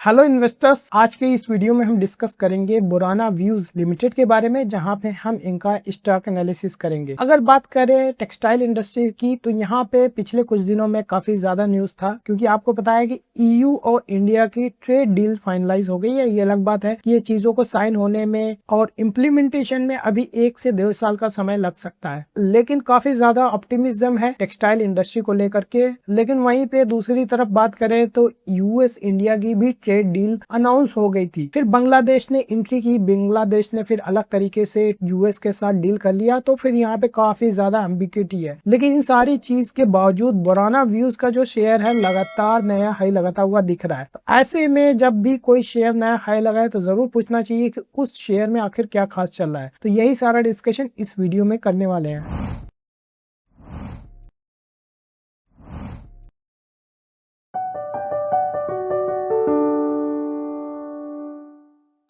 Hello investors, आज के इस वीडियो में हम डिस्कस करेंगे बोराना व्यूज लिमिटेड के बारे में, जहां पे हम इनका स्टॉक एनालिसिस करेंगे। अगर बात करें टेक्सटाइल इंडस्ट्री की, तो यहाँ पे पिछले कुछ दिनों में काफी ज्यादा न्यूज था, क्योंकि आपको पता है कि ईयू और इंडिया की ट्रेड डील फाइनलाइज हो गई है। ये अलग बात है कि ये चीजों को साइन होने में और इम्प्लीमेंटेशन में अभी 1 से 1.5 साल का समय लग सकता है, लेकिन काफी ज्यादा ऑप्टिमिज्म है टेक्सटाइल इंडस्ट्री को लेकर के। लेकिन वहीं पे दूसरी तरफ बात करें तो यूएस इंडिया की भी ट्रेड डील अनाउंस हो गई थी, फिर बांग्लादेश ने एंट्री की, बांग्लादेश ने फिर अलग तरीके से यूएस के साथ डील कर लिया, तो फिर यहाँ पे काफी ज्यादा एम्बिग्युइटी है। लेकिन इन सारी चीज के बावजूद बोराना व्यूज का जो शेयर है लगातार नया हाई लगाता हुआ दिख रहा है। तो ऐसे में जब भी कोई शेयर नया हाई लगाए तो जरूर पूछना चाहिए कि उस शेयर में आखिर क्या खास चल रहा है। तो यही सारा डिस्कशन इस वीडियो में करने वाले हैं।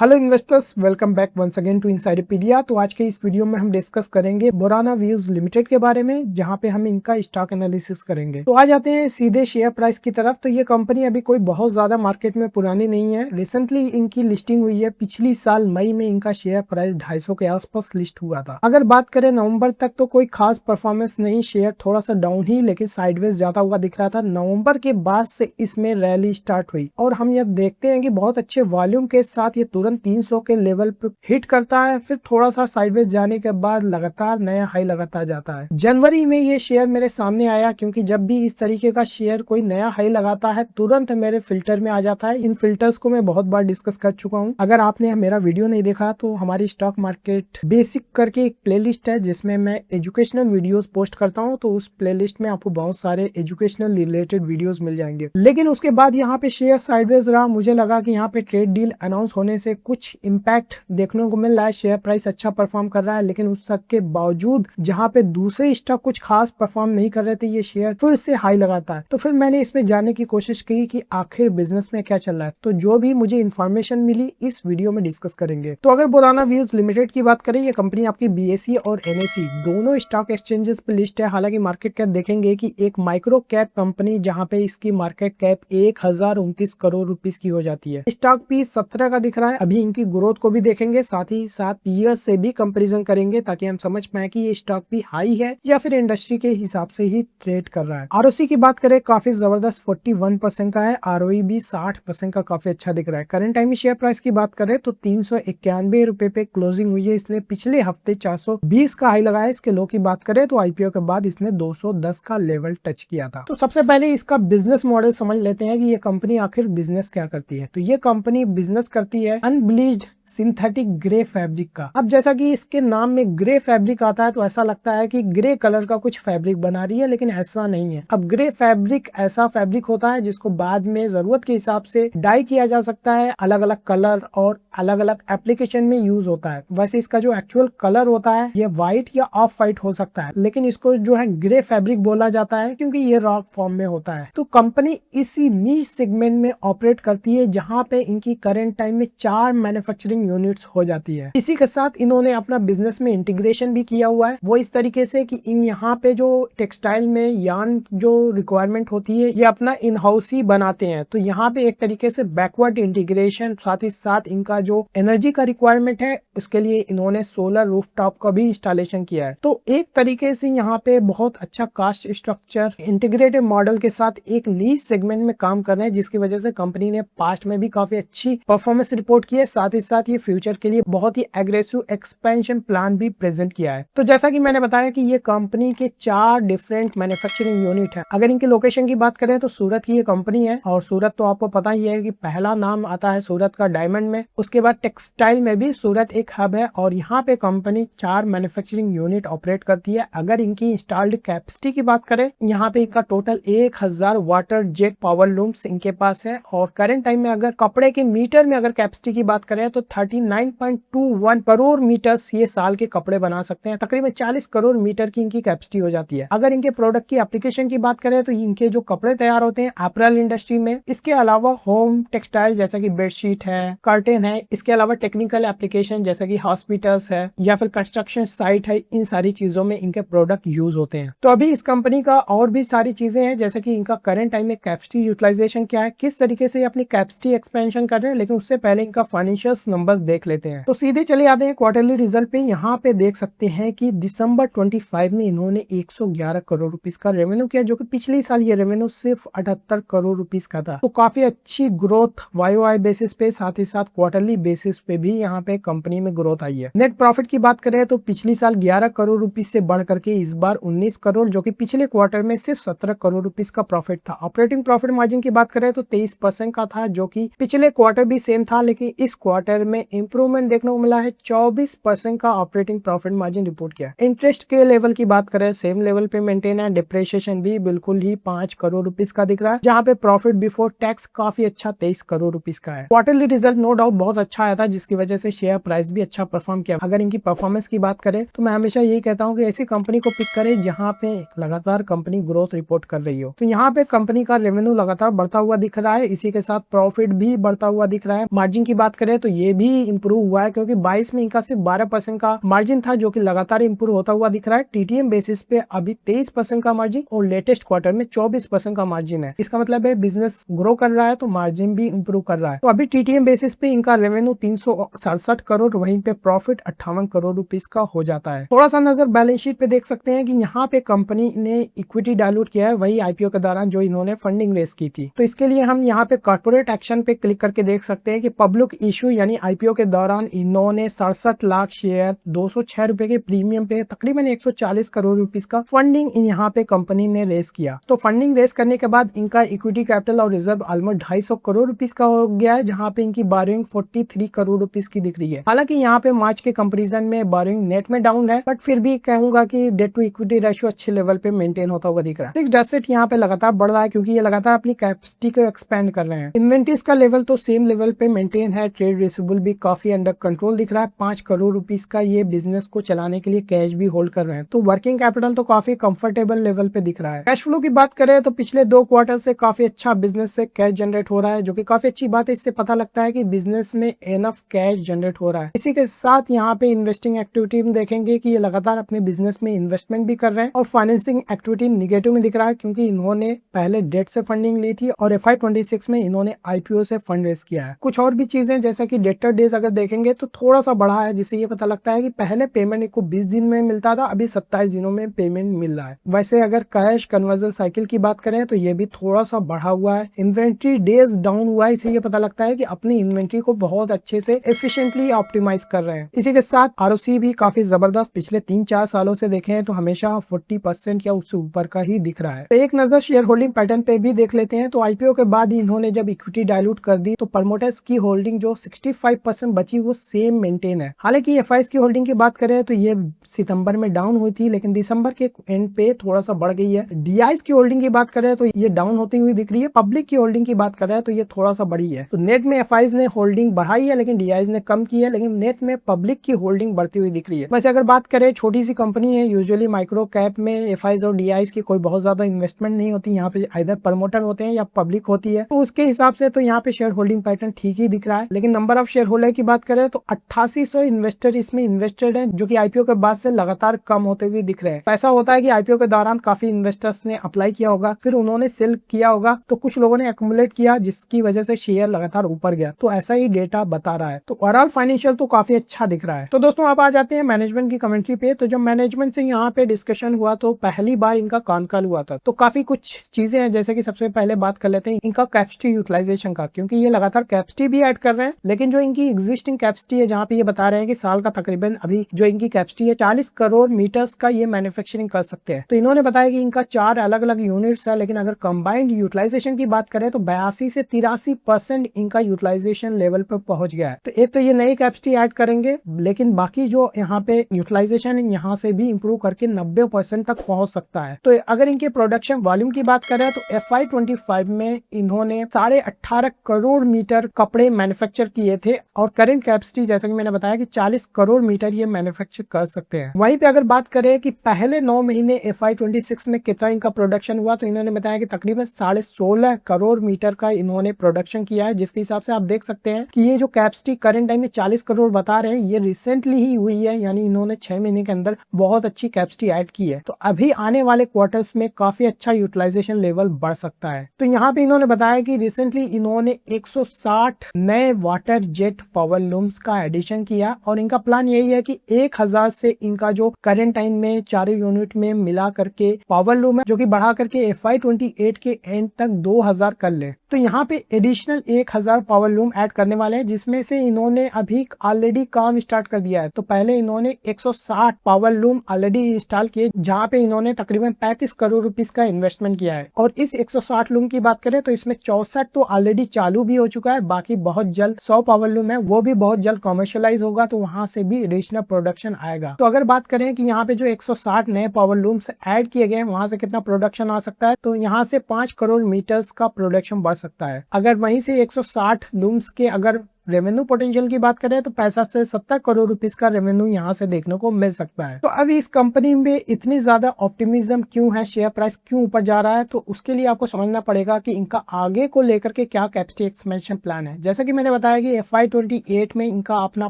Hello investors, welcome back once again to Insiderpedia. तो आज के इस वीडियो में हम डिस्कस करेंगे बोराना व्यूज लिमिटेड के बारे में, जहां पे हम इनका स्टॉक एनालिसिस करेंगे। तो आ जाते हैं सीधे शेयर प्राइस की तरफ। तो ये कंपनी अभी कोई बहुत ज्यादा मार्केट में पुरानी नहीं है, रिसेंटली इनकी लिस्टिंग हुई है। पिछली साल मई में इनका शेयर प्राइस 250 के आसपास लिस्ट हुआ था। अगर बात करें नवंबर तक, तो कोई खास परफॉर्मेंस नहीं, शेयर थोड़ा सा डाउन ही लेकिन साइडवेज जाता हुआ दिख रहा था। नवंबर के बाद से इसमें रैली स्टार्ट हुई और हम यह देखते हैं कि बहुत अच्छे वॉल्यूम के साथ ये 300 के लेवल पे हिट करता है, फिर थोड़ा सा साइडवेज जाने के बाद लगातार नया हाई लगाता जाता है। जनवरी में ये शेयर मेरे सामने आया, क्योंकि जब भी इस तरीके का शेयर कोई नया हाई लगाता है तुरंत मेरे फिल्टर में आ जाता है। इन फिल्टर्स को मैं बहुत बार डिस्कस कर चुका हूँ। अगर आपने मेरा वीडियो नहीं देखा तो हमारी स्टॉक मार्केट बेसिक करके एक प्लेलिस्ट है, जिसमें मैं एजुकेशनल वीडियोस पोस्ट करता हूँ। तो उस प्लेलिस्ट में आपको बहुत सारे एजुकेशनल रिलेटेड वीडियोस मिल जाएंगे। लेकिन उसके बाद यहाँ पे शेयर साइडवेज रहा। मुझे लगा कि यहाँ पे ट्रेड डील अनाउंस होने से कुछ इम्पैक्ट देखने को मिल रहा है, शेयर प्राइस अच्छा परफॉर्म कर रहा है। लेकिन उस सब के बावजूद जहां पे दूसरे स्टॉक कुछ खास परफॉर्म नहीं कर रहे थे, ये शेयर फिर से हाई लगाता है। तो फिर मैंने इसमें जानने की कोशिश की कि आखिर बिजनेस में क्या चल रहा है। तो जो भी मुझे इन्फॉर्मेशन मिली इस वीडियो में डिस्कस करेंगे। तो अगर बोराना व्यूज लिमिटेड की बात करें, ये कंपनी आपकी बीएसई और एनएसई दोनों स्टॉक एक्सचेंजेस पे लिस्ट है। हालांकि मार्केट कैप देखेंगे कि एक माइक्रो कैप कंपनी, जहां पे इसकी मार्केट कैप 1029 करोड़ रुपीस की हो जाती है। स्टॉक भी 17 का दिख रहा है। अभी इनकी ग्रोथ को भी देखेंगे, साथ ही साथ पीयर्स से भी कंपैरिजन करेंगे, ताकि हम समझ पाए कि ये स्टॉक भी हाई है या फिर इंडस्ट्री के हिसाब से ही ट्रेड कर रहा है। आरओसी की बात करें, काफी जबरदस्त 41% का है। आरओई भी 60% का काफी अच्छा दिख रहा है। करंट टाइम शेयर प्राइस की बात करें तो 391 रुपए पे क्लोजिंग हुई है। इसने पिछले हफ्ते 420 का हाई लगाया। इसके लो की बात करें तो आईपीओ के बाद इसने 210 का लेवल टच किया था। तो सबसे पहले इसका बिजनेस मॉडल समझ लेते हैं कि ये कंपनी आखिर बिजनेस क्या करती है। तो ये कंपनी बिजनेस करती है अनब्लीच्ड सिंथेटिक ग्रे फैब्रिक का। अब जैसा कि इसके नाम में ग्रे फैब्रिक आता है, तो ऐसा लगता है कि ग्रे कलर का कुछ फैब्रिक बना रही है, लेकिन ऐसा नहीं है। अब ग्रे फैब्रिक ऐसा फैब्रिक होता है जिसको बाद में जरूरत के हिसाब से डाई किया जा सकता है, अलग अलग कलर और अलग अलग एप्लीकेशन में यूज होता है। वैसे इसका जो एक्चुअल कलर होता है ये व्हाइट या ऑफ व्हाइट हो सकता है, लेकिन इसको जो है ग्रे फैब्रिक बोला जाता है, क्योंकि ये रॉ फॉर्म में होता है। तो कंपनी इसी नीश सेगमेंट में ऑपरेट करती है, जहां पे इनकी करंट टाइम में 4 मैन्युफैक्चरिंग यूनिट्स हो जाती है। इसी के साथ इन्होंने अपना बिजनेस में इंटीग्रेशन भी किया हुआ है, वो इस तरीके से कि इन यहाँ पे जो टेक्सटाइल में यार्न जो रिक्वायरमेंट होती है ये अपना इन हाउस ही बनाते हैं। तो यहाँ पे एक तरीके से बैकवर्ड इंटीग्रेशन, साथ ही साथ इनका जो एनर्जी का रिक्वायरमेंट है उसके लिए इन्होंने सोलर रूफटॉप का भी इंस्टॉलेशन किया है। तो एक तरीके से यहाँ पे बहुत अच्छा कास्ट स्ट्रक्चर इंटीग्रेटेड मॉडल के साथ एक नीश सेगमेंट में काम कर रहे हैं, जिसकी वजह से कंपनी ने पास्ट में भी काफी अच्छी परफॉर्मेंस रिपोर्ट की है। साथ ही साथ ये फ्यूचर के लिए बहुत ही एग्रेसिव एक्सपेंशन प्लान भी प्रेजेंट किया है। तो जैसा कि मैंने बताया कि ये कंपनी के 4 डिफरेंट मैन्युफैक्चरिंग यूनिट है। अगर इनके लोकेशन की बात करें तो सूरत की ये कंपनी है, और सूरत तो आपको पता ही है कि पहला नाम आता है सूरत का डायमंड में। उसके बाद टेक्सटाइल में भी सूरत एक हब है, और यहाँ पे कंपनी 4 मैन्युफैक्चरिंग यूनिट ऑपरेट करती है। अगर इनकी इंस्टॉल्ड कैपेसिटी की बात करें, यहाँ पे इनका total 1000 water jet power looms इनके पास है। और करंट टाइम में अगर कपड़े के मीटर में अगर कैपेसिटी की बात करें तो 39.21 करोड़ मीटर्स ये साल के कपड़े बना सकते हैं। तकरीबन 40 करोड़ मीटर की इनकी कैपेसिटी हो जाती है। अगर इनके प्रोडक्ट की एप्लीकेशन की बात करें तो इनके जो कपड़े तैयार होते हैं अपैरल इंडस्ट्री में, इसके अलावा होम टेक्सटाइल जैसा कि बेडशीट है, कर्टेन है, इसके अलावा टेक्निकल एप्लीकेशन जैसे कि हॉस्पिटल्स है या फिर कंस्ट्रक्शन साइट है, इन सारी चीजों में इनके प्रोडक्ट यूज होते हैं। तो अभी इस कंपनी का और भी सारी चीजें हैं जैसे कि इनका करंट टाइम में कैपेसिटी यूटिलाइजेशन क्या है, किस तरीके से अपनी कैपेसिटी एक्सपेंशन कर रहे हैं, लेकिन उससे पहले इनका फाइनेंशियल नंबर्स देख लेते हैं। तो सीधे चले आते हैं क्वार्टरली रिजल्ट पे। यहाँ पे देख सकते हैं कि दिसंबर 25 में इन्होंने 111 करोड़ रुपीस का रेवेन्यू किया, जो कि पिछले साल ये रेवेन्यू सिर्फ 78 करोड़ रुपीस का था। तो काफी अच्छी ग्रोथ वाई बेसिस पे, साथ ही साथ क्वार्टरली बेसिस पे भी यहाँ पे कंपनी में ग्रोथ आई है। नेट प्रॉफिट की बात करें तो पिछली साल 11 करोड़ रुपीस से बढ़ करके इस बार 19 करोड़, जो कि पिछले क्वार्टर में सिर्फ 17 करोड़ रुपीस का प्रॉफिट था। ऑपरेटिंग प्रॉफिट मार्जिन की बात करें तो 23% का था, जो कि पिछले क्वार्टर भी सेम था, लेकिन इस क्वार्टर में इंप्रूवमेंट देखने को मिला है। 24% का ऑपरेटिंग प्रॉफिट मार्जिन रिपोर्ट किया। इंटरेस्ट के लेवल की बात करें सेम लेवल पे मेंटेन है। डिप्रिसिएशन भी बिल्कुल ही 5 करोड़ रुपीस का दिख रहा है, जहाँ पे प्रॉफिट बिफोर टैक्स काफी अच्छा 23 करोड़ रुपीस का है। क्वार्टरली रिजल्ट नो डाउट बहुत अच्छा आया था, जिसकी वजह से शेयर प्राइस भी अच्छा परफॉर्म किया। अगर इनकी परफॉर्मेंस की बात करें तो मैं हमेशा यही कहता हूँ कि ऐसी कंपनी को पिक करें जहाँ पे लगातार कंपनी ग्रोथ रिपोर्ट कर रही हो। तो यहाँ पे कंपनी का रेवेन्यू लगातार बढ़ता हुआ दिख रहा है, इसी के साथ प्रॉफिट भी बढ़ता हुआ दिख रहा है। मार्जिन की बात करें तो ये भी इंप्रूव हुआ है, क्योंकि 22 में इनका सिर्फ 12% का मार्जिन था, जो कि लगातार इंप्रूव होता हुआ दिख रहा है। टीटीएम बेसिस पे अभी 23% का मार्जिन और लेटेस्ट क्वार्टर में 24% का मार्जिन है। इसका मतलब है बिजनेस ग्रो कर रहा है तो मार्जिन भी इंप्रूव कर रहा है। तो अभी टीटीएम बेसिस पे इनका रेवेन्यू 367 करोड़, वहीं पे प्रॉफिट 58 करोड़ रुपीस का हो जाता है। थोड़ा सा नजर बैलेंस शीट पे देख सकते हैं कि यहाँ पे कंपनी ने इक्विटी डायलूट किया है, वही आईपीओ के दौरान जो इन्होंने फंडिंग रेस की थी। तो इसके लिए हम यहाँ पे कॉर्पोरेट एक्शन पे क्लिक करके देख सकते हैं कि पब्लिक इश्यू यानी आईपीओ के दौरान इन्होंने 67 लाख शेयर 206 रुपए के प्रीमियम पे तकरीबन 140 करोड़ रुपीस का फंडिंग यहाँ पे कंपनी ने रेस किया। तो फंडिंग रेस करने के बाद इनका इक्विटी कैपिटल और रिजर्व ऑलमोस्ट 250 करोड़ रुपीस का हो गया है, जहाँ पे इनकी बोरिंग 43 करोड़ रुपीस की दिख रही है। हालांकि यहाँ पे मार्च के कंपेरिजन में बोरिंग नेट में डाउन है, बट फिर भी कहूंगा कि डेट टू इक्विटी रेशियो अच्छे लेवल पे मेंटेन होता हुआ दिख रहा है। फिक्स्ड एसेट यहाँ पे लगातार बढ़ रहा है, क्योंकि ये लगातार अपनी कैपेसिटी को एक्सपेंड कर रहे हैं। इन्वेंटरीज का लेवल तो सेम लेवल पे मेंटेन है। ट्रेड रिसीवेबल भी काफी अंडर कंट्रोल दिख रहा है। 5 करोड़ रुपीस का ये बिजनेस को चलाने के लिए कैश भी होल्ड कर रहे हैं। तो वर्किंग कैपिटल तो काफी कंफर्टेबल लेवल पे दिख रहा है। कैश फ्लो की बात करें तो पिछले 2 क्वार्टर से काफी अच्छा बिजनेस से कैश जनरेट हो रहा है, जो कि काफी अच्छी बात है। इससे पता लगता है कि बिजनेस में एनफ कैश जनरेट हो रहा है। इसी के साथ यहाँ पे इन्वेस्टिंग एक्टिविटी में देखेंगे कि ये लगातार अपने बिजनेस में इन्वेस्टमेंट भी कर रहे हैं, और फाइनेंसिंग एक्टिविटी निगेटिव में दिख रहा है, क्योंकि इन्होंने पहले डेट से फंडिंग ली थी और FY26 में इन्होंने आईपीओ से फंड रेज किया है। कुछ और भी चीजें जैसा कि डेटर डेज अगर देखेंगे तो थोड़ा सा बढ़ा है, जिससे ये पता लगता है कि पहले पेमेंट को 20 दिन में मिलता था, अभी 27 दिनों में पेमेंट मिल रहा है। वैसे अगर कैश कन्वर्जन साइकिल की बात करें तो ये भी थोड़ा सा बढ़ा हुआ है। इन्वेंट्री डेज डाउन हुआ है, इससे ये पता लगता है कि अपनी इन्वेंट्री को बहुत अच्छे से एफिशिएंटली ऑप्टिमाइज कर रहे हैं। इसी के साथ आरओसी भी काफी जबरदस्त पिछले 3-4 सालों से देखें तो हमेशा 40% या उससे ऊपर का ही दिख रहा है। तो एक नजर शेयर होल्डिंग पैटर्न पे भी देख लेते हैं। तो आईपीओ के बाद इन्होंने जब इक्विटी डायलूट कर दी तो प्रमोटर्स की होल्डिंग जो 65% बची वो सेम मेंटेन है। हालांकि एफआईएस की होल्डिंग की बात करें तो ये सितंबर में डाउन हुई थी, लेकिन दिसंबर के एंड पे थोड़ा सा बढ़ गई है। डीआईएस की होल्डिंग की बात करें तो ये डाउन होती हुई दिख रही है। पब्लिक की होल्डिंग की बात करें तो ये थोड़ा सा बढ़ी है। तो नेट में एफआईएस ने होल्डिंग बढ़ाई है, लेकिन डीआईएस ने कम की है, लेकिन नेट में पब्लिक की होल्डिंग बढ़ती हुई दिख रही है। वैसे अगर बात करें छोटी सी कंपनी है, यूजुअली माइक्रो कैप में एफआईएस और डीआईएस की कोई बहुत ज्यादा इन्वेस्टमेंट नहीं होती। यहाँ पे आइदर प्रमोटर होते हैं या पब्लिक होती है, तो उसके हिसाब से तो यहाँ पे शेयर होल्डिंग पैटर्न ठीक ही दिख रहा है। लेकिन नंबर ऑफ शेयर होल्डर की बात करें तो 8800 इन्वेस्टर इसमें इन्वेस्टेड हैं, जो कि आईपीओ के बाद से लगातार कम होते हुए दिख रहे हैं। तो ऐसा होता है कि आईपीओ के दौरान काफी इन्वेस्टर्स ने अप्लाई किया होगा, फिर उन्होंने सेल किया होगा, तो कुछ लोगों ने एक्युमुलेट किया, जिसकी वजह से शेयर लगातार ऊपर गया। तो ऐसा ही डेटा बता रहा है। तो ओवरऑल फाइनेंशियल तो काफी अच्छा दिख रहा है। तो दोस्तों अब आ जाते हैं मैनेजमेंट की कमेंट्री पे। तो जब मैनेजमेंट से यहाँ पे डिस्कशन हुआ तो पहली बार इनका कॉल हुआ था, तो काफी कुछ चीजें हैं, जैसे कि सबसे पहले बात कर लेते हैं इनका कैपेसिटी यूटिलाइजेशन का, क्योंकि ये लगातार कैपेसिटी भी ऐड कर रहे हैं, लेकिन जो इनकी एग्जिस्टिंग कैपेसिटी है, जहाँ पे ये बता रहे हैं कि साल का तकरीबन अभी जो इनकी कैपेसिटी है 40 करोड़ मीटर्स का ये मैन्युफैक्चरिंग कर सकते हैं। तो इन्होंने बताया कि इनका 4 अलग अलग यूनिट्स है, लेकिन अगर कंबाइंड यूटिलाइजेशन की बात करें तो 82 से 83% इनका यूटिलाइजेशन लेवल पर पहुंच गया है। तो एक तो ये नई कैपेसिटी ऐड करेंगे, लेकिन बाकी जो यहाँ पे यूटिलाइजेशन यहाँ से भी इंप्रूव करके 90% तक पहुंच सकता है। तो अगर इनके प्रोडक्शन वॉल्यूम की बात करें तो FY25 में इन्होंने 18.5 करोड़ मीटर कपड़े मैन्युफैक्चर मैन्युफैक्चर किए थे और करंट कैपेसिटी जैसा कि मैंने बताया कि 40 करोड़ मीटर ये मैन्युफैक्चर कर सकते हैं। वहीं पे अगर बात करें कि पहले 9 महीने FY26 में कितना इनका प्रोडक्शन हुआ, तो इन्होंने बताया कि तकरीबन 16.5 करोड़ मीटर का इन्होंने प्रोडक्शन किया है, जिसके हिसाब से आप देख सकते हैं कि ये जो कैपेसिटी करंट टाइम में 40 करोड़ बता रहे हैं ये रिसेंटली ही हुई है, यानी इन्होंने 6 महीने के अंदर बहुत अच्छी कैपेसिटी ऐड की है। तो अभी आने वाले क्वार्टर्स में काफी अच्छा यूटिलाइजेशन लेवल बढ़ सकता है। तो यहाँ पे इन्होंने बताया कि रिसेंटली इन्होंने 160 नए वाटर जेट पावर लूम्स का एडिशन किया और इनका प्लान यही है कि 1000 से इनका जो करंट टाइम में चारों यूनिट में मिला करके पावर लूम है जो कि बढ़ा करके FY28 के एंड तक 2000 कर ले। तो यहाँ पे एडिशनल 1000 पावर लूम ऐड करने वाले हैं, जिसमें से इन्होंने अभी ऑलरेडी काम स्टार्ट कर दिया है। तो पहले इन्होंने 160 पावर लूम ऑलरेडी इंस्टॉल किए, जहाँ पे इन्होंने तकरीबन 35 करोड़ रुपीस का इन्वेस्टमेंट किया है। और इस 160 लूम की बात करें तो इसमें 64 तो ऑलरेडी चालू भी हो चुका है, बाकी बहुत जल्द 100 पावर लूम है वो भी बहुत जल्द कॉमर्शियलाइज होगा, तो वहां से भी एडिशनल प्रोडक्शन आएगा। तो अगर बात करें कि यहाँ पे जो 160 नए पावर लूम्स ऐड किए गए वहां से कितना प्रोडक्शन आ सकता है, तो यहाँ से 5 करोड़ मीटर्स का प्रोडक्शन बढ़ सकता है। अगर वहीं से 160 लूम्स के अगर रेवेन्यू पोटेंशियल की बात करें तो 65 से 70 करोड़ रुपीस का रेवेन्यू यहाँ से देखने को मिल सकता है। तो अभी इस कंपनी में इतनी ज्यादा ऑप्टिमिज्म क्यों है, शेयर प्राइस क्यों ऊपर जा रहा है, तो उसके लिए आपको समझना पड़ेगा कि इनका आगे को लेकर के क्या कैपेसिटी एक्सपेंशन प्लान है। जैसा कि मैंने बताया कि FY28 में इनका अपना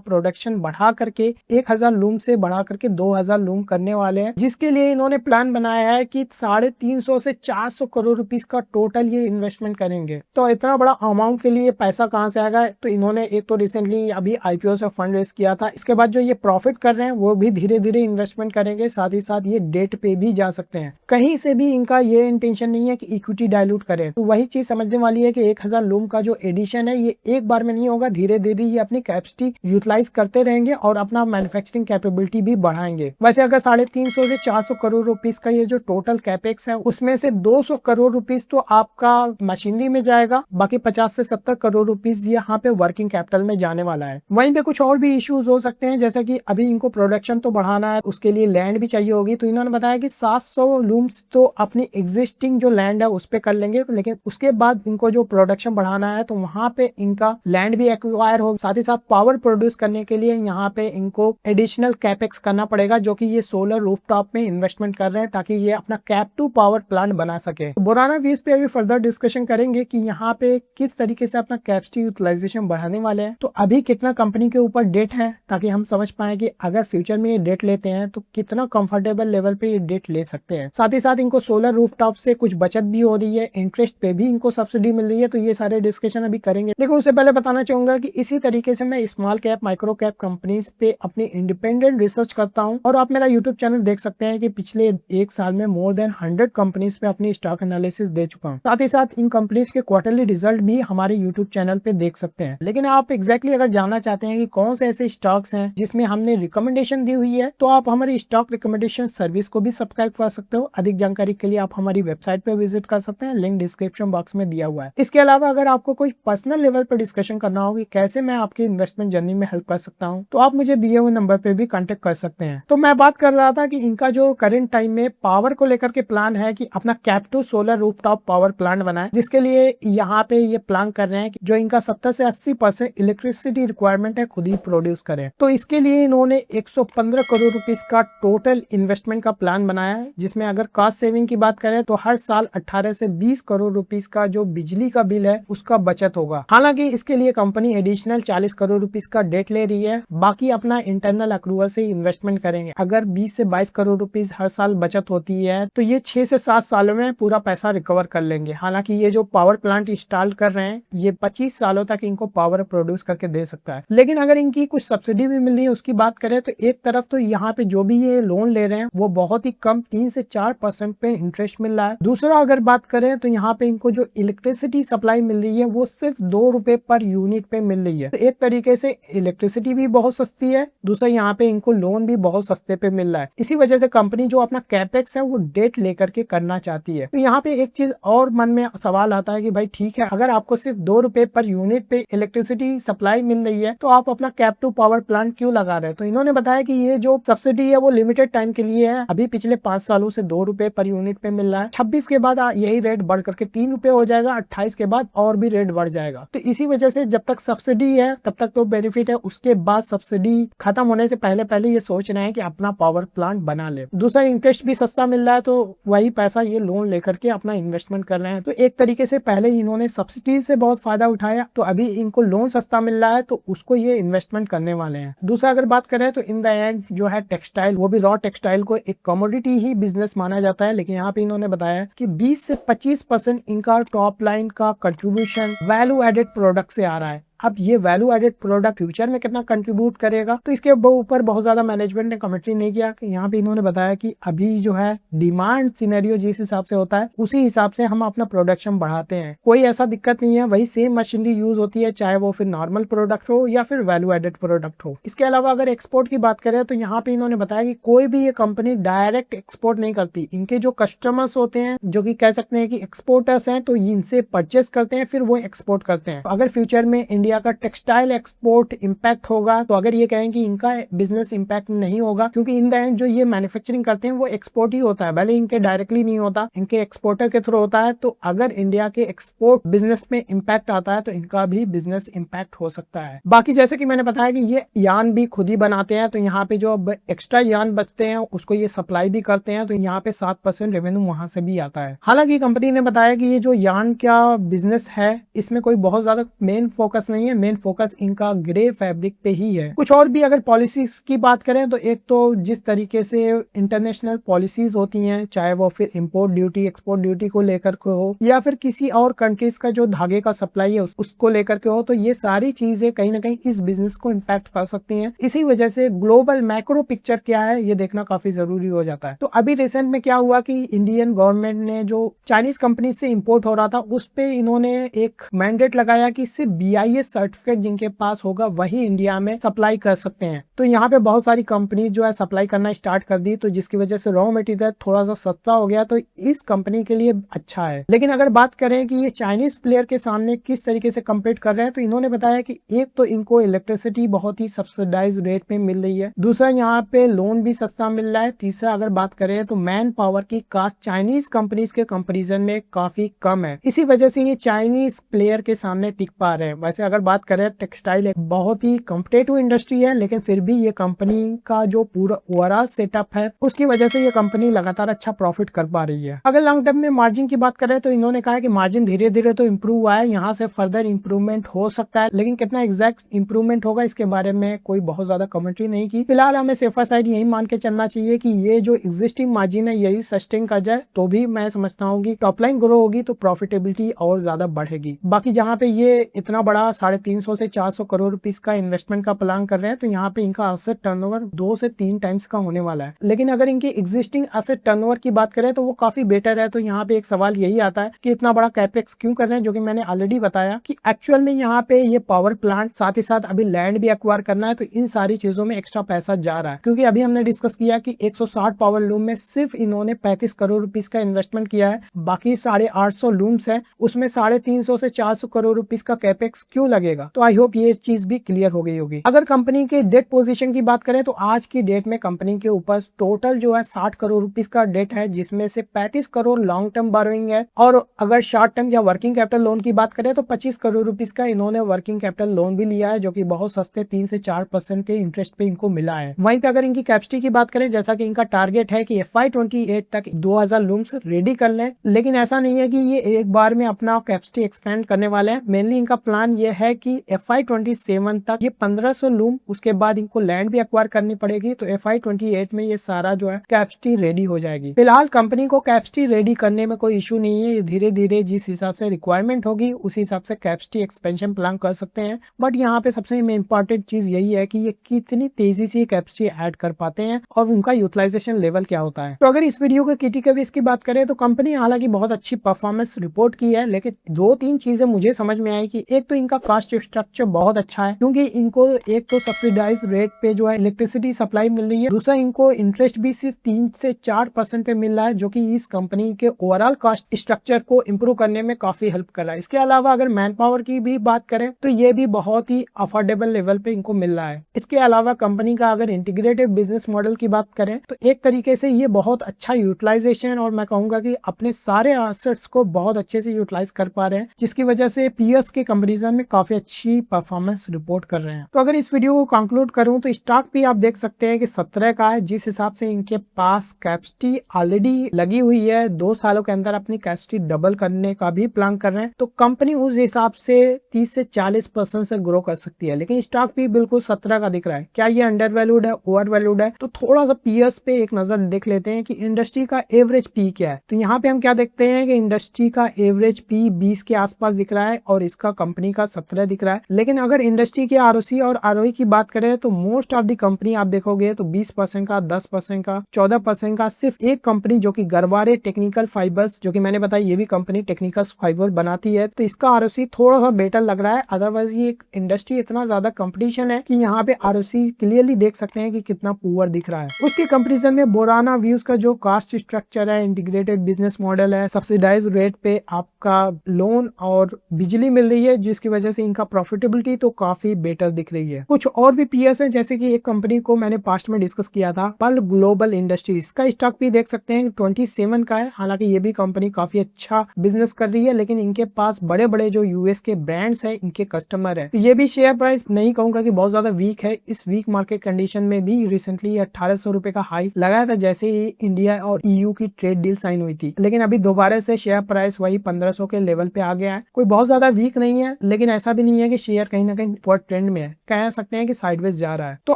प्रोडक्शन बढ़ा करके 1000 लूम से बढ़ा करके 2000 लूम करने वाले हैं, जिसके लिए इन्होंने प्लान बनाया है कि 350 से 400 करोड़ रुपीस का टोटल ये इन्वेस्टमेंट करेंगे। तो इतना बड़ा अमाउंट के लिए पैसा कहाँ से आएगा, तो इन्होंने एक तो रिसेंटली अभी IPO से फंड रेज किया था, इसके बाद जो ये प्रॉफिट कर रहे हैं वो भी धीरे धीरे इन्वेस्टमेंट करेंगे, साथ ही साथ ये डेट पे भी जा सकते हैं। कहीं से भी इनका ये इंटेंशन नहीं है कि इक्विटी डायलूट करे। तो वही चीज समझने वाली है कि 1000 लूम का जो एडिशन है ये एक बार में नहीं होगा, धीरे धीरे ये अपनी कैपेसिटी यूटिलाइज करते रहेंगे और अपना मैन्युफैक्चरिंग कैपेबिलिटी भी बढ़ाएंगे। वैसे अगर 350 से 400 करोड़ रुपीस का ये जो टोटल कैपेक्स है उसमें से 200 करोड़ रुपीस तो आपका मशीनरी में जाएगा, बाकी 50 से 70 करोड़ रुपीस यहाँ पे वर्किंग कैपिटल में जाने वाला है। वहीं पे कुछ और भी इश्यूज हो सकते हैं, जैसे कि अभी इनको प्रोडक्शन तो बढ़ाना है, उसके लिए लैंड भी चाहिए होगी। तो इन्होंने बताया कि 700 लूम्स तो अपनी एग्जिस्टिंग जो लैंड है उस पे कर लेंगे, लेकिन उसके बाद इनको जो प्रोडक्शन बढ़ाना है तो वहां पे इनका लैंड भी एक्वायर होगा, साथ ही साथ पावर प्रोड्यूस करने के लिए यहाँ पे इनको एडिशनल कैपेक्स करना पड़ेगा, जो कि ये सोलर रूफटॉप में इन्वेस्टमेंट कर रहे हैं ताकि ये अपना कैप टू पावर प्लांट बना सके। तो बोराना व्यूज पे अभी फर्दर डिस्कशन करेंगे कि यहाँ पे किस तरीके से अपना कैपेसिटी यूटिलाइजेशन बढ़ाने वाले हैं। तो अभी कितना कंपनी के ऊपर डेट है, ताकि हम समझ पाए कि अगर फ्यूचर में ये डेट लेते हैं तो कितना कंफर्टेबल लेवल पे ये डेट ले सकते हैं। साथ ही साथ इनको सोलर रूफटॉप से कुछ बचत भी हो रही है, इंटरेस्ट पे भी इनको सब्सिडी मिल रही है। तो ये सारे डिस्कशन अभी करेंगे, लेकिन उससे पहले बताना चाहूंगा कि इसी तरीके से मैं small cap micro cap companies पे अपनी इंडिपेंडेंट रिसर्च करता हूँ और आप मेरा यूट्यूब चैनल देख सकते हैं कि पिछले एक साल में मोर देन 100 कंपनीज पे अपनी स्टॉक एनालिसिस दे चुका हूँ। साथ ही साथ इन कंपनीज के क्वार्टरली रिजल्ट भी हमारे यूट्यूब चैनल पे देख सकते हैं। लेकिन आप एग्जैक्टली अगर जानना चाहते हैं कि कौन से ऐसे स्टॉक्स हैं जिसमें हमने रिकमेंडेशन दी हुई है, तो आप हमारी स्टॉक रिकमेंडेशन सर्विस को भी सब्सक्राइब कर सकते हो। अधिक जानकारी के लिए आप हमारी वेबसाइट पे विजिट कर सकते हैं, लिंक डिस्क्रिप्शन बॉक्स में दिया हुआ है। इसके अलावा अगर आपको कोई पर्सनल लेवल पर डिस्कशन करना हो कि कैसे मैं आपकी इन्वेस्टमेंट जर्नी में हेल्प कर सकता हूँ, तो आप मुझे दिए हुए नंबर पे भी कांटेक्ट कर सकते हैं। तो मैं बात कर रहा था कि इनका जो करंट टाइम में पावर को लेकर के प्लान है कि अपना captive solar rooftop power plant बनाए, जिसके लिए यहाँ पे ये प्लान कर रहे हैं कि जो इनका 70 से 80% इलेक्ट्रिसिटी रिक्वायरमेंट है खुद ही प्रोड्यूस करें। तो इसके लिए इन्होंने 115 करोड़ रुपीस का टोटल इन्वेस्टमेंट का प्लान बनाया है, जिसमें अगर कॉस्ट सेविंग की बात करें तो हर साल 18 से 20 करोड़ रुपीस का जो बिजली का बिल है उसका बचत होगा। हालांकि इसके लिए कंपनी एडिशनल 40 करोड़ रुपीस का डेट ले रही है, बाकी अपना इंटरनल अक्रूवल से इन्वेस्टमेंट करेंगे। अगर 20 से 22 करोड़ रुपीस हर साल बचत होती है तो ये 6 से 7 सालों में पूरा पैसा रिकवर कर लेंगे। हालांकि ये जो पावर प्लांट इंस्टॉल कर रहे हैं ये 25 सालों तक इनको पावर प्रोड्यूस करके दे सकता है। लेकिन अगर इनकी कुछ सब्सिडी भी मिल रही है उसकी बात करें तो एक तरफ तो यहाँ पे जो भी ये लोन ले रहे हैं वो बहुत ही कम 3 से 4% पे इंटरेस्ट मिल रहा है। दूसरा अगर बात करें तो यहाँ पे इनको जो इलेक्ट्रिसिटी सप्लाई मिल रही है वो सिर्फ 2 रुपए पर यूनिट पे मिल रही है। तो एक तरीके से इलेक्ट्रिसिटी भी बहुत सस्ती है, दूसरा यहाँ पे इनको लोन भी बहुत सस्ते पे मिल रहा है। इसी वजह से कंपनी जो अपना कैपेक्स है वो डेट लेकर के करना चाहती है। तो यहाँ पे एक चीज और मन में सवाल आता है कि भाई ठीक है, अगर आपको सिर्फ 2 रुपए पर यूनिट पे इलेक्ट्रिसिटी इलेक्ट्रिसिटी सप्लाई मिल रही है तो आप अपना कैप्टिव पावर प्लांट क्यों लगा रहे हैं। तो इन्होंने बताया कि ये जो सब्सिडी है वो लिमिटेड टाइम के लिए है। अभी पिछले 5 सालों से 2 रुपए पर यूनिट पे मिल रहा है। 26 के बाद यही रेट बढ़ करके 3 रुपए हो जाएगा। 28 के बाद और भी रेट बढ़ जाएगा। तो इसी वजह से जब तक सब्सिडी है तब तक तो बेनिफिट है, उसके बाद सब्सिडी खत्म होने से पहले पहले ये सोच रहे हैं कि अपना पावर प्लांट बना ले। दूसरा, इंटरेस्ट भी सस्ता मिल रहा है तो वही पैसा ये लोन लेकर के अपना इन्वेस्टमेंट कर रहे हैं। तो एक तरीके से पहले इन्होंने सब्सिडी से बहुत फायदा उठाया, तो अभी इनको लोन सस्ता मिल रहा है तो उसको ये इन्वेस्टमेंट करने वाले हैं। दूसरा अगर बात करें तो इन द एंड जो है टेक्सटाइल, वो भी रॉ टेक्सटाइल को एक कमोडिटी ही बिजनेस माना जाता है, लेकिन यहाँ पे इन्होंने बताया कि 20 से 25% इनका टॉप लाइन का कंट्रीब्यूशन वैल्यू एडेड प्रोडक्ट से आ रहा है। अब ये वैल्यू एडेड प्रोडक्ट फ्यूचर में कितना कंट्रीब्यूट करेगा तो इसके ऊपर बहुत ज्यादा मैनेजमेंट ने कमेंट्री नहीं किया। कि यहाँ पे इन्होंने बताया कि अभी जो है डिमांड सिनेरियो जिस हिसाब से होता है उसी हिसाब से हम अपना प्रोडक्शन बढ़ाते हैं, कोई ऐसा दिक्कत नहीं है, वही सेम मशीनरी यूज होती है, चाहे वो फिर नॉर्मल प्रोडक्ट हो या फिर वैल्यू एडेड प्रोडक्ट हो। इसके अलावा अगर एक्सपोर्ट की बात करें तो यहाँ पे इन्होंने बताया कि कोई भी ये कंपनी डायरेक्ट एक्सपोर्ट नहीं करती। इनके जो कस्टमर्स होते हैं, जो कि कह सकते हैं कि एक्सपोर्टर्स हैं, तो इनसे परचेस करते हैं फिर वो एक्सपोर्ट करते हैं। अगर फ्यूचर में इंडिया का टेक्सटाइल एक्सपोर्ट इंपैक्ट होगा तो अगर ये कहें कि इनका बिजनेस इंपैक्ट नहीं होगा, क्योंकि इन द एंड जो ये मैन्युफैक्चरिंग करते हैं वो एक्सपोर्ट ही होता है, भले इनके डायरेक्टली नहीं होता, इनके एक्सपोर्टर के थ्रू होता है। तो अगर इंडिया के एक्सपोर्ट बिजनेस में इंपैक्ट आता है तो इनका भी बिजनेस इंपैक्ट हो सकता है। बाकी जैसे कि मैंने बताया कि ये यान भी खुद ही बनाते हैं, तो यहाँ पे जो एक्स्ट्रा यान बचते हैं उसको ये सप्लाई भी करते हैं, तो यहाँ पे 7% रेवेन्यू वहां से भी आता है। हालांकि कंपनी ने बताया कि ये जो यान का बिजनेस है इसमें कोई बहुत ज्यादा मेन फोकस नहीं है, मेन फोकस इनका ग्रे फैब्रिक पे ही है। कुछ और भी अगर पॉलिसीज की बात करें तो एक तो जिस तरीके से इंटरनेशनल पॉलिसीज होती हैं, चाहे वो फिर इंपोर्ट ड्यूटी एक्सपोर्ट ड्यूटी को लेकर के हो या फिर किसी और कंट्रीज का जो धागे का सप्लाई है उसको लेकर के हो, तो ये सारी चीजें कहीं ना कहीं इस बिजनेस को इम्पैक्ट कर सकती हैं। इसी वजह से ग्लोबल मैक्रो पिक्चर क्या है ये देखना काफी जरूरी हो जाता है। तो अभी रिसेंट में क्या हुआ कि इंडियन गवर्नमेंट ने जो चाइनीज कंपनी से इंपोर्ट हो रहा था उस पे इन्होंने एक मैंडेट लगाया कि सिर्फ BIS सर्टिफिकेट जिनके पास होगा वही इंडिया में सप्लाई कर सकते हैं। तो यहाँ पे बहुत सारी कंपनी जो है सप्लाई करना स्टार्ट कर दी, तो जिसकी वजह से रॉ मटेरियल थोड़ा सा सस्ता हो गया, तो इस कंपनी के लिए अच्छा है। लेकिन अगर बात करें कि ये चाइनीज प्लेयर के सामने किस तरीके से कम्पीट कर रहे हैं, तो इन्होंने बताया कि एक तो इनको इलेक्ट्रिसिटी बहुत ही सब्सिडाइज रेट में मिल रही है, दूसरा यहाँ पे लोन भी सस्ता मिल रहा है, तीसरा अगर बात करें तो मैन पावर की कास्ट चाइनीज कंपनीज के कंपेरिजन में काफी कम है। इसी वजह से ये चाइनीज प्लेयर के सामने टिक पा रहे हैं। वैसे अगर बात करें टेक्सटाइल एक बहुत ही कॉम्पिटिटिव इंडस्ट्री है, लेकिन फिर भी ये कंपनी का जो पूरा ओवरऑल सेटअप है उसकी वजह से ये कंपनी लगातार अच्छा प्रॉफिट कर पा रही है। अगर लॉन्ग टर्म में मार्जिन की बात करें तो इन्होंने कहा कि मार्जिन धीरे धीरे तो इम्प्रूव हुआ है, यहाँ से फर्दर इम्प्रूवमेंट हो सकता है, लेकिन कितना एग्जैक्ट इम्प्रूवमेंट होगा इसके बारे में कोई बहुत ज्यादा कमेंट्री नहीं की। फिलहाल हमें सेफर साइड यही मान के चलना चाहिए कि ये जो एग्जिस्टिंग मार्जिन है यही सस्टेन कर जाए, तो भी मैं समझता हूँ कि टॉप लाइन ग्रो होगी तो प्रॉफिटेबिलिटी और ज्यादा बढ़ेगी। बाकी जहाँ पे ये इतना बड़ा 350 से 400 करोड़ रुपीस का इन्वेस्टमेंट का प्लान कर रहे हैं, तो यहाँ पे इनका एसेट टर्नओवर 2 से 3 टाइम्स का होने वाला है। लेकिन अगर इनकी एग्जिस्टिंग एसेट टर्नओवर की बात करें तो वो काफी बेटर है। तो यहाँ पे एक सवाल यही आता है कि इतना बड़ा कैपेक्स क्यों कर रहे हैं, जो कि मैंने ऑलरेडी बताया कि एक्चुअल में यहाँ पे ये पावर प्लांट साथ ही साथ अभी लैंड भी एक्वायर करना है, तो इन सारी चीजों में एक्स्ट्रा पैसा जा रहा है। क्योंकि अभी हमने डिस्कस किया कि 160 पावर लूम में सिर्फ इन्होंने 35 करोड़ रुपीस का इन्वेस्टमेंट किया है, बाकी 850 लूम्स है, उसमें 350 से 400 करोड़ रुपीस का कैपेक्स क्यों लगेगा। तो आई होप ये चीज भी क्लियर हो गई होगी। अगर कंपनी के डेट पोजीशन की बात करें तो आज की डेट में कंपनी के ऊपर टोटल जो है 60 करोड़ रुपीस का डेट है, जिसमें से 35 करोड़ लॉन्ग टर्म बोरोइंग है, और अगर शॉर्ट टर्म या वर्किंग कैपिटल लोन की बात करें तो 25 करोड़ रुपीस का इन्होंने वर्किंग कैपिटल लोन भी लिया है, जो कि बहुत सस्ते 3 से 4% के इंटरेस्ट पे इनको मिला है। वहीं पे अगर इनकी कैपेसिटी की बात करें, जैसा कि इनका टारगेट है कि FY28 तक 2000 लूम्स रेडी कर लें, लेकिन ऐसा नहीं है कि ये एक बार में अपना कैपेसिटी एक्सपेंड करने वाले हैं। मेनली इनका प्लान ये है कि FY27 तक ये 1500 लूम, उसके बाद इनको लैंड भी एक्वायर करनी पड़ेगी, तो FY28 में ये सारा जो है कैपेसिटी रेडी हो जाएगी। फिलहाल कंपनी को कैपेसिटी रेडी करने में कोई इशू नहीं है, ये धीरे धीरे जिस हिसाब से रिक्वायरमेंट होगी उस हिसाब से कैपेसिटी एक्सपेंशन प्लान कर सकते हैं। बट यहाँ पे सबसे इम्पोर्टेंट चीज यही है कि ये कितनी तेजी से कैपेसिटी ऐड कर पाते हैं और उनका यूटिलाइजेशन लेवल क्या होता है। तो अगर इस वीडियो के KTKVs की बात करें तो कंपनी हालांकि बहुत अच्छी परफॉर्मेंस रिपोर्ट की है, लेकिन 2-3 चीजें मुझे समझ में आई कि एक तो इनका कास्ट स्ट्रक्चर बहुत अच्छा है, क्योंकि इनको एक तो सब्सिडाइज रेट पे जो है इलेक्ट्रिसिटी सप्लाई मिल रही है, दूसरा इनको इंटरेस्ट भी सिर्फ 3 से 4% पे मिल रहा है, जो कि इस कंपनी के ओवरऑल कास्ट स्ट्रक्चर को इम्प्रूव करने में काफी हेल्प कर रहा है। इसके अलावा अगर मैन पावर की भी बात करें तो ये भी बहुत ही अफोर्डेबल लेवल पे इनको मिल रहा है। इसके अलावा कंपनी का अगर इंटीग्रेटेड बिजनेस मॉडल की बात करें तो एक तरीके से ये बहुत अच्छा यूटिलाइजेशन और मैं कहूंगा कि अपने सारे एसेट्स को बहुत अच्छे से यूटिलाइज कर पा रहे हैं, जिसकी वजह से पीएस के कंपैरिजन में काफी अच्छी परफॉर्मेंस रिपोर्ट कर रहे हैं। तो अगर इस वीडियो को कंक्लूड करूं तो स्टॉक भी आप देख सकते हैं कि 17 का है, जिस हिसाब से इनके पास कैपेसिटी ऑलरेडी लगी हुई है, 2 सालों के अंदर अपनी कैपेसिटी डबल करने का भी प्लान कर रहे हैं, तो कंपनी उस हिसाब से 30 से 40% से ग्रो कर सकती है। लेकिन स्टॉक भी बिल्कुल 17 का दिख रहा है। क्या ये अंडर वैल्यूड है, ओवर वैल्यूड है? तो थोड़ा सा पीएस पे एक नजर देख लेते हैं कि इंडस्ट्री का एवरेज पी क्या है। तो यहाँ पे हम क्या देखते हैं कि इंडस्ट्री का एवरेज पी 20 के आसपास दिख रहा है और इसका कंपनी का 17 दिख रहा है। लेकिन अगर इंडस्ट्री के आरओसी और आरओई की बात करें तो मोस्ट ऑफ द कंपनी आप देखोगे तो 20% का, 10% का, 14% का, सिर्फ एक कंपनी जो कि गरवारे टेक्निकल फाइबर्स, जो कि मैंने बताया ये भी कंपनी टेक्निकल फाइबर बनाती है, तो इसका आरओसी थोड़ा सा बेटर लग रहा है। अदरवाइज ये इंडस्ट्री इतना ज्यादा कंपटीशन है कि यहाँ पे आरओसी क्लियरली देख सकते हैं कि कितना पुअर दिख रहा है। उसके कंपैरिजन में बोराना व्यूज का जो कास्ट स्ट्रक्चर है, इंटीग्रेटेड बिजनेस मॉडल है, सब्सिडाइज रेट पे आपका लोन और बिजली मिल रही है, जिसकी वजह से इनका प्रॉफिटेबिलिटी तो काफी बेटर दिख रही है। कुछ और भी पीएस है, जैसे कि एक कंपनी को मैंने पास्ट में डिस्कस किया था, पल ग्लोबल इंडस्ट्रीज का स्टॉक भी देख सकते हैं 27 का है। हालांकि ये भी कंपनी काफी अच्छा बिजनेस कर रही है, लेकिन इनके पास बड़े बड़े जो यूएस के ब्रांड्स है, इनके कस्टमर है, तो ये भी शेयर प्राइस नहीं कहूंगा कि बहुत ज्यादा वीक है। इस वीक मार्केट कंडीशन में भी रिसेंटली 1800 रुपए का हाई लगाया था जैसे ही इंडिया और ईयू की ट्रेड डील साइन हुई थी, लेकिन अभी दोबारा से शेयर प्राइस वही 1500 के लेवल पे आ गया है। कोई बहुत ज्यादा वीक नहीं है, लेकिन ऐसा भी नहीं है कि शेयर कहीं ना कहीं अपवर्ड ट्रेंड में है, कह सकते हैं कि साइडवेज जा रहा है। तो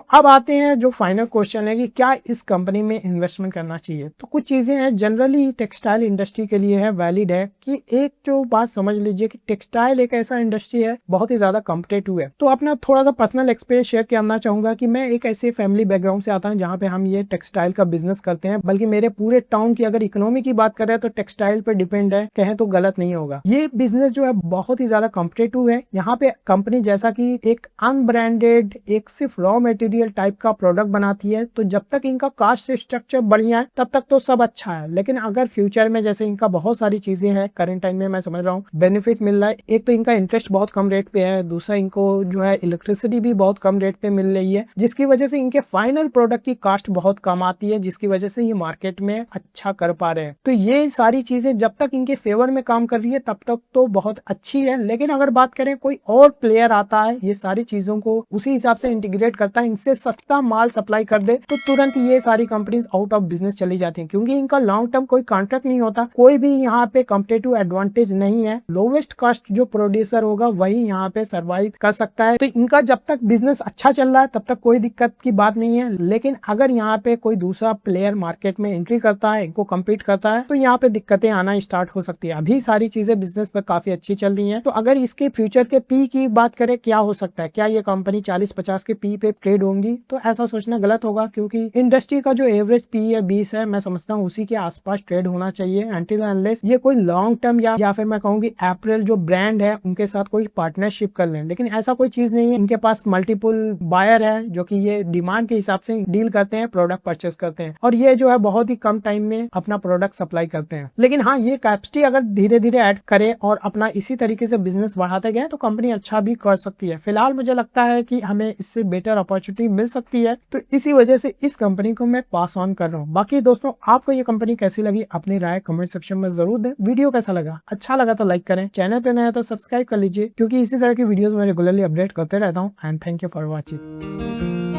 अब आते हैं जो फाइनल क्वेश्चन है कि क्या इस कंपनी में इन्वेस्टमेंट करना चाहिए। तो कुछ चीजें हैं जनरली टेक्सटाइल इंडस्ट्री के लिए है वैलिड है कि एक जो बात समझ लीजिए कि टेक्सटाइल एक ऐसा इंडस्ट्री है बहुत ही ज्यादा कॉम्पिटिटिव है। तो अपना थोड़ा सा पर्सनल एक्सपीरियंस शेयर करना चाहूंगा कि मैं एक ऐसे फैमिली बैकग्राउंड से आता हूं जहां पे हम ये टेक्सटाइल का बिजनेस करते हैं, बल्कि मेरे पूरे टाउन की अगर इकोनॉमी की बात करें तो टेक्सटाइल पे डिपेंड है, कहें तो गलत नहीं होगा। ये बिजनेस जो है बहुत ही ज्यादा कॉम्पिटिटिव है। यहाँ पे कंपनी जैसा कि एक अनब्रांडेड, एक सिर्फ रॉ मटेरियल टाइप का प्रोडक्ट बनाती है, तो जब तक इनका कास्ट स्ट्रक्चर बढ़िया है तब तक तो सब अच्छा है। लेकिन अगर फ्यूचर में जैसे इनका बहुत सारी चीजें हैं, करंट टाइम में मैं समझ रहा हूँ बेनिफिट मिल रहा है, एक तो इनका इंटरेस्ट बहुत कम रेट पे है, दूसरा इनको जो है इलेक्ट्रिसिटी भी बहुत कम रेट पे मिल रही है, जिसकी वजह से इनके फाइनल प्रोडक्ट की कास्ट बहुत कम आती है, जिसकी वजह से ये मार्केट में अच्छा कर पा रहे हैं। तो ये सारी चीजें जब तक इनके फेवर में काम कर रही है तब तक तो बहुत अच्छी है। लेकिन अगर बात करें कोई और प्लेयर आता है, ये सारी चीजों को उसी हिसाब से इंटीग्रेट करता है, इनसे सस्ता माल सप्लाई कर दे, तो तुरंत ये सारी कंपनीज आउट ऑफ बिजनेस चली जाती हैं, क्योंकि इनका लॉन्ग टर्म कोई कॉन्ट्रैक्ट नहीं होता, कोई भी यहाँ पे कॉम्पिटिटिव एडवांटेज नहीं है। लोवेस्ट कॉस्ट जो प्रोड्यूसर होगा वही यहाँ पे सर्वाइव कर सकता है। तो इनका जब तक बिजनेस अच्छा चल रहा है तब तक कोई दिक्कत की बात नहीं है। लेकिन अगर यहाँ पे कोई दूसरा प्लेयर मार्केट में एंट्री करता है, इनको कम्पीट करता है, तो यहाँ पे दिक्कतें आना स्टार्ट हो सकती है। अभी सारी चीजें बिजनेस पर काफी अच्छी चल रही है। तो अगर इसके फ्यूचर के पी की बात करें, क्या हो सकता है, क्या ये कंपनी 40-50 के पी पे ट्रेड होंगी, तो ऐसा सोचना गलत होगा, क्योंकि इंडस्ट्री का जो एवरेज पी है 20 है, मैं समझता हूँ उसी के आसपास ट्रेड होना चाहिए, अनटिल अनलेस ये कोई लॉन्ग टर्म या फिर मैं कहूँगी अप्रैल जो ब्रांड है उनके साथ कोई पार्टनरशिप कर लें। लेकिन ऐसा कोई चीज नहीं है, इनके पास मल्टीपल बायर है जो कि ये डिमांड के हिसाब से डील करते हैं, प्रोडक्ट परचेस करते हैं, और ये जो है बहुत ही कम टाइम में अपना प्रोडक्ट सप्लाई करते हैं। लेकिन हाँ, ये कैपेसिटी अगर धीरे धीरे ऐड करे और अपना इसी तरीके से बिजनेस बढ़ाते गए तो कंपनी अच्छा भी कर सकती है। फिलहाल मुझे लगता है कि हमें इससे बेटर अपॉर्चुनिटी मिल सकती है, तो इसी वजह से इस कंपनी को मैं पास ऑन कर रहा हूँ। बाकी दोस्तों, आपको ये कंपनी कैसी लगी अपनी राय कमेंट सेक्शन में जरूर दें। वीडियो कैसा लगा, अच्छा लगा तो लाइक करें, चैनल पे नया तो सब्सक्राइब कर लीजिए, क्योंकि इसी तरह की वीडियोस मैं रेगुलरली अपडेट करते रहता हूँ। And thank you for watching.